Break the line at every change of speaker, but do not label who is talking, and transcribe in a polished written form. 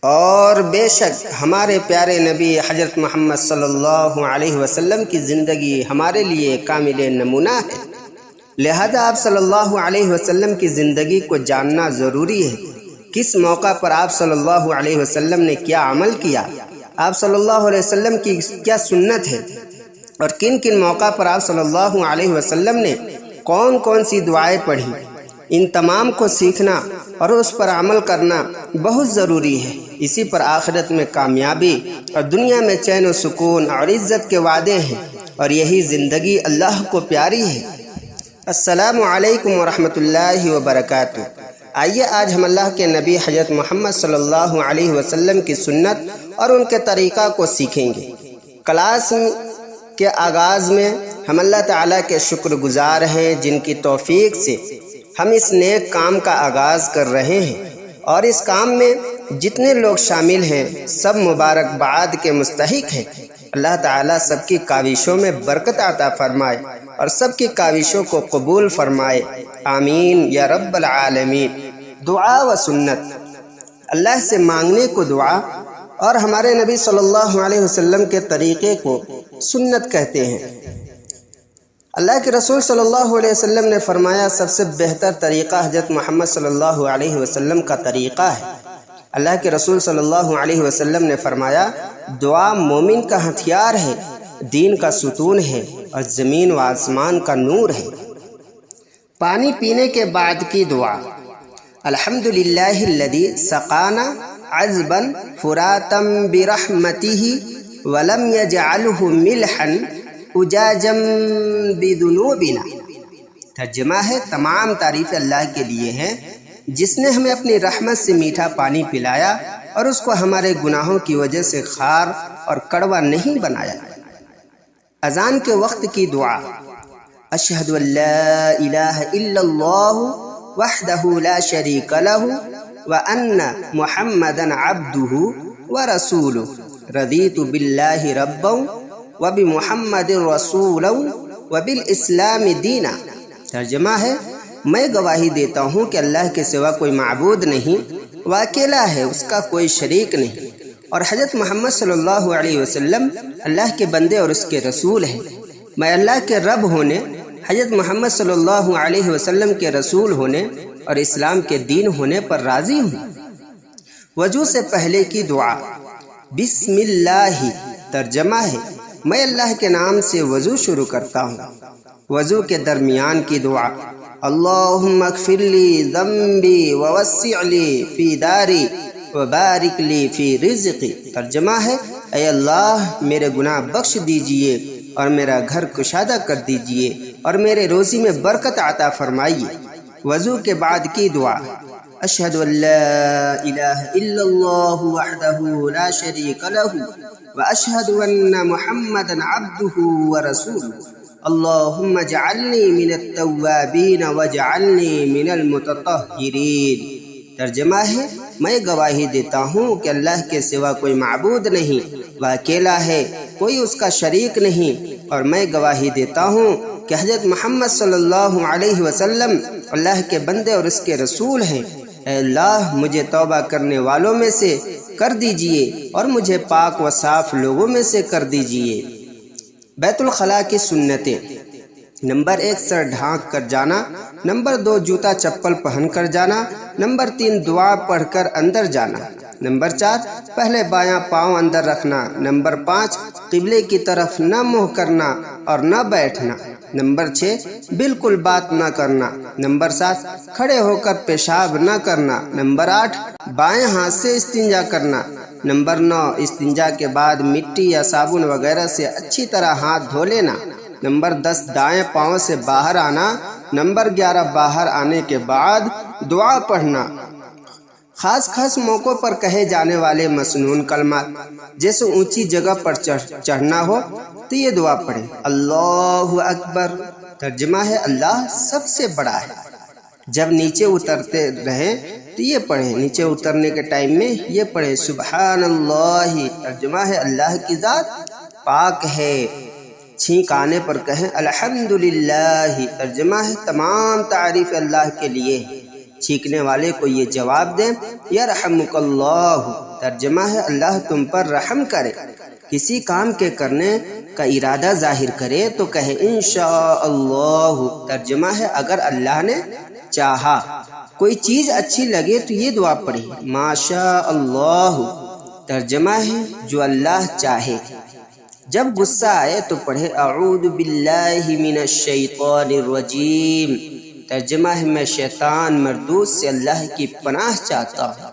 اور بے شک ہمارے پیارے نبی حضرت محمد صلی اللہ علیہ وسلم کی زندگی ہمارے لیے کامل نمونہ ہے، لہذا آپ صلی اللہ علیہ وسلم کی زندگی کو جاننا ضروری ہے۔ کس موقع پر آپ صلی اللہ علیہ وسلم نے کیا عمل کیا، آپ صلی اللہ علیہ وسلم کی کیا سنت ہے، اور کن کن موقع پر آپ صلی اللہ علیہ وسلم نے کون کون سی دعائیں پڑھی، ان تمام کو سیکھنا اور اس پر عمل کرنا بہت ضروری ہے۔ اسی پر آخرت میں کامیابی اور دنیا میں چین و سکون اور عزت کے وعدے ہیں، اور یہی زندگی اللہ کو پیاری ہے۔ السلام علیکم ورحمۃ اللہ وبرکاتہ۔ آئیے آج ہم اللہ کے نبی حضرت محمد صلی اللہ علیہ وسلم کی سنت اور ان کے طریقہ کو سیکھیں گے۔ کلاس کے آغاز میں ہم اللہ تعالیٰ کے شکر گزار ہیں جن کی توفیق سے ہم اس نیک کام کا آغاز کر رہے ہیں، اور اس کام میں جتنے لوگ شامل ہیں سب مبارکباد کے مستحق ہیں۔ اللہ تعالیٰ سب کی کاوشوں میں برکت عطا فرمائے اور سب کی کاوشوں کو قبول فرمائے، آمین یا رب العالمین۔ دعا و سنت، اللہ سے مانگنے کو دعا اور ہمارے نبی صلی اللہ علیہ وسلم کے طریقے کو سنت کہتے ہیں۔ اللہ کے رسول صلی اللہ علیہ وسلم نے فرمایا سب سے بہتر طریقہ حضرت محمد صلی اللہ علیہ وسلم کا طریقہ ہے۔ اللہ کے رسول صلی اللہ علیہ وسلم نے فرمایا دعا مومن کا ہتھیار ہے، دین کا ستون ہے اور زمین و آسمان کا نور ہے۔ پانی پینے کے بعد کی دعا، الحمدللہ الذی سقانا عذبا فراتا برحمتہ ولم یجعلہ ملحا اجاجا بذنوبنا۔ ترجمہ ہے تمام تعریف اللہ کے لیے ہیں جس نے ہمیں اپنی رحمت سے میٹھا پانی پلایا اور اس کو ہمارے گناہوں کی وجہ سے خار اور کڑوا نہیں بنایا۔ اذان کے وقت کی دعا، اشہد ان لا الہ الا اللہ وحدہ لا شریک لہ وان محمدا عبدہ ورسولہ رضیت باللہ ربا وبمحمد رسولا وبالاسلام دینا۔ ترجمہ ہے میں گواہی دیتا ہوں کہ اللہ کے سوا کوئی معبود نہیں، وہ اکیلا ہے، اس کا کوئی شریک نہیں، اور حضرت محمد صلی اللہ علیہ وسلم اللہ کے بندے اور اس کے رسول ہیں۔ میں اللہ کے رب ہونے، حضرت محمد صلی اللہ علیہ وسلم کے رسول ہونے اور اسلام کے دین ہونے پر راضی ہوں۔ وضو سے پہلے کی دعا، بسم اللہ۔ ترجمہ ہے میں اللہ کے نام سے وضو شروع کرتا ہوں۔ وضو کے درمیان کی دعا، اللہم اغفر لی ذنبی ووسع لی فی داری وبارک لی فی رزقی۔ ترجمہ ہے اے اللہ میرے گناہ بخش دیجئے اور میرا گھر کشادہ کر دیجئے اور میرے روزی میں برکت عطا فرمائیے۔ وضو کے بعد کی دعا، اشہد ان لا الہ الا اللہ وحدہ لا شریک لہ واشہد ان محمدا عبدہ ورسولہ اللہم اجعلنی من التوابین واجعلنی من المتطہرین۔ ترجمہ ہے میں گواہی دیتا ہوں کہ اللہ کے سوا کوئی معبود نہیں، وہ اکیلا ہے، کوئی اس کا شریک نہیں، اور میں گواہی دیتا ہوں کہ حضرت محمد صلی اللہ علیہ وسلم اللہ کے بندے اور اس کے رسول ہیں۔ اے اللہ مجھے توبہ کرنے والوں میں سے کر دیجئے اور مجھے پاک و صاف لوگوں میں سے کر دیجئے۔ بیت الخلاء کی سنتیں، نمبر 1 سر ڈھانک کر جانا، نمبر 2 جوتا چپل پہن کر جانا، نمبر 3 دعا پڑھ کر اندر جانا، نمبر 4 پہلے بایاں پاؤں اندر رکھنا، نمبر 5 قبلے کی طرف نہ منہ کرنا اور نہ بیٹھنا، نمبر 6 بالکل بات نہ کرنا، نمبر 7 کھڑے ہو کر پیشاب نہ کرنا، نمبر 8 بائیں ہاتھ سے استنجا کرنا، نمبر 9 استنجا کے بعد مٹی یا صابن وغیرہ سے اچھی طرح ہاتھ دھو لینا، نمبر 10 دائیں پاؤں سے باہر آنا، نمبر 11 باہر آنے کے بعد دعا پڑھنا۔ خاص موقعوں پر کہے جانے والے مسنون کلمات، جیسے اونچی جگہ پر چڑھنا ہو تو یہ دعا پڑھیں، اللہ اکبر۔ ترجمہ ہے اللہ سب سے بڑا ہے۔ جب نیچے اترتے رہیں تو یہ پڑھیں، نیچے اترنے کے ٹائم میں یہ پڑھیں سبحان اللہ۔ ترجمہ ہے اللہ کی ذات پاک ہے۔ چھینک آنے پر کہیں الحمدللہ۔ ترجمہ ہے تمام تعریف اللہ کے لیے۔ چھینکنے والے کو یہ جواب دیں یرحمک اللہ۔ ترجمہ ہے اللہ تم پر رحم کرے۔ کسی کام کے کرنے کا ارادہ ظاہر کرے تو کہے انشاءاللہ، ترجمہ ہے اگر اللہ نے چاہا۔ کوئی چیز اچھی لگے تو یہ دعا پڑھے ماشاء اللہ، ترجمہ ہے جو اللہ چاہے۔ جب غصہ آئے تو پڑھے اعوذ باللہ من الشیطان الرجیم، ترجمہ ہے میں شیطان مردود سے اللہ کی پناہ چاہتا ہوں۔